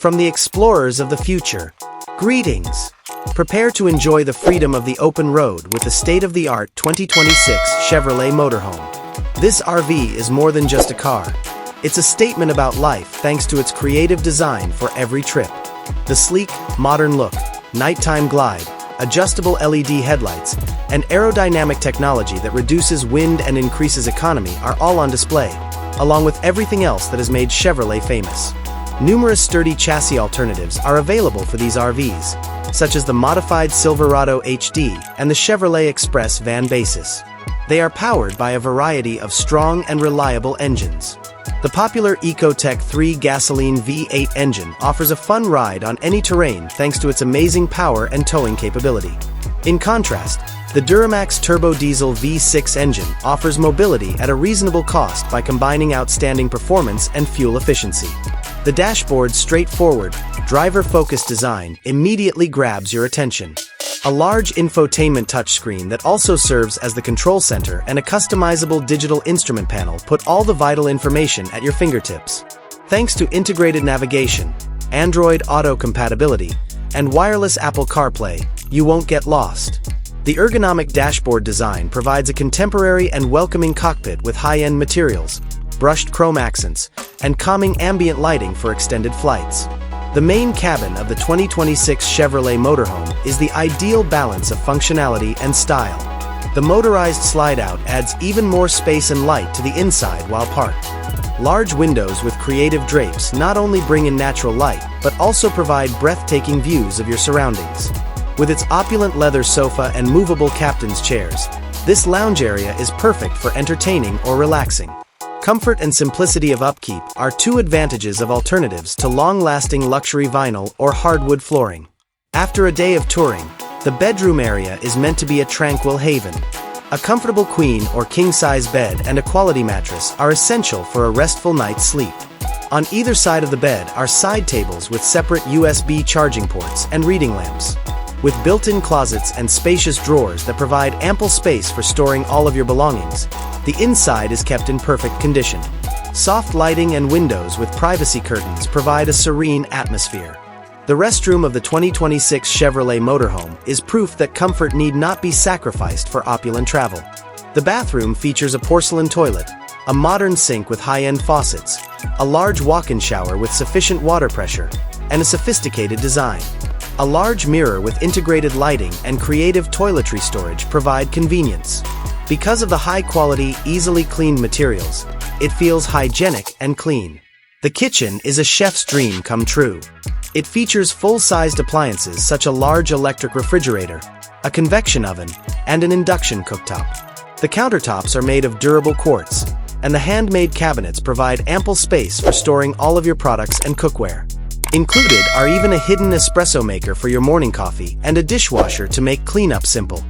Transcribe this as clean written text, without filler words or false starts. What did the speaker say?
From the explorers of the future, greetings! Prepare to enjoy the freedom of the open road with the state-of-the-art 2026 Chevrolet Motorhome. This RV is more than just a car. It's a statement about life thanks to its creative design for every trip. The sleek, modern look, nighttime glide, adjustable LED headlights, and aerodynamic technology that reduces wind and increases economy are all on display, along with everything else that has made Chevrolet famous. Numerous sturdy chassis alternatives are available for these RVs, such as the modified Silverado HD and the Chevrolet Express van basis. They are powered by a variety of strong and reliable engines. The popular Ecotec 3 gasoline V8 engine offers a fun ride on any terrain thanks to its amazing power and towing capability. In contrast, the Duramax Turbo-Diesel V6 engine offers mobility at a reasonable cost by combining outstanding performance and fuel efficiency. The dashboard's straightforward, driver-focused design immediately grabs your attention. A large infotainment touchscreen that also serves as the control center and a customizable digital instrument panel put all the vital information at your fingertips. Thanks to integrated navigation, Android Auto compatibility, and wireless Apple CarPlay, you won't get lost. The ergonomic dashboard design provides a contemporary and welcoming cockpit with high-end materials, brushed chrome accents, and calming ambient lighting for extended flights. The main cabin of the 2026 Chevrolet Motorhome is the ideal balance of functionality and style. The motorized slide-out adds even more space and light to the inside while parked. Large windows with creative drapes not only bring in natural light, but also provide breathtaking views of your surroundings. With its opulent leather sofa and movable captain's chairs, this lounge area is perfect for entertaining or relaxing. Comfort and simplicity of upkeep are two advantages of alternatives to long-lasting luxury vinyl or hardwood flooring. After a day of touring, the bedroom area is meant to be a tranquil haven. A comfortable queen or king-size bed and a quality mattress are essential for a restful night's sleep. On either side of the bed are side tables with separate USB charging ports and reading lamps. With built-in closets and spacious drawers that provide ample space for storing all of your belongings, the inside is kept in perfect condition. Soft lighting and windows with privacy curtains provide a serene atmosphere. The restroom of the 2026 Chevrolet Motorhome is proof that comfort need not be sacrificed for opulent travel. The bathroom features a porcelain toilet, a modern sink with high-end faucets, a large walk-in shower with sufficient water pressure, and a sophisticated design. A large mirror with integrated lighting and creative toiletry storage provide convenience. Because of the high-quality, easily cleaned materials, it feels hygienic and clean. The kitchen is a chef's dream come true. It features full-sized appliances such as a large electric refrigerator, a convection oven, and an induction cooktop. The countertops are made of durable quartz, and the handmade cabinets provide ample space for storing all of your products and cookware. Included are even a hidden espresso maker for your morning coffee and a dishwasher to make cleanup simple.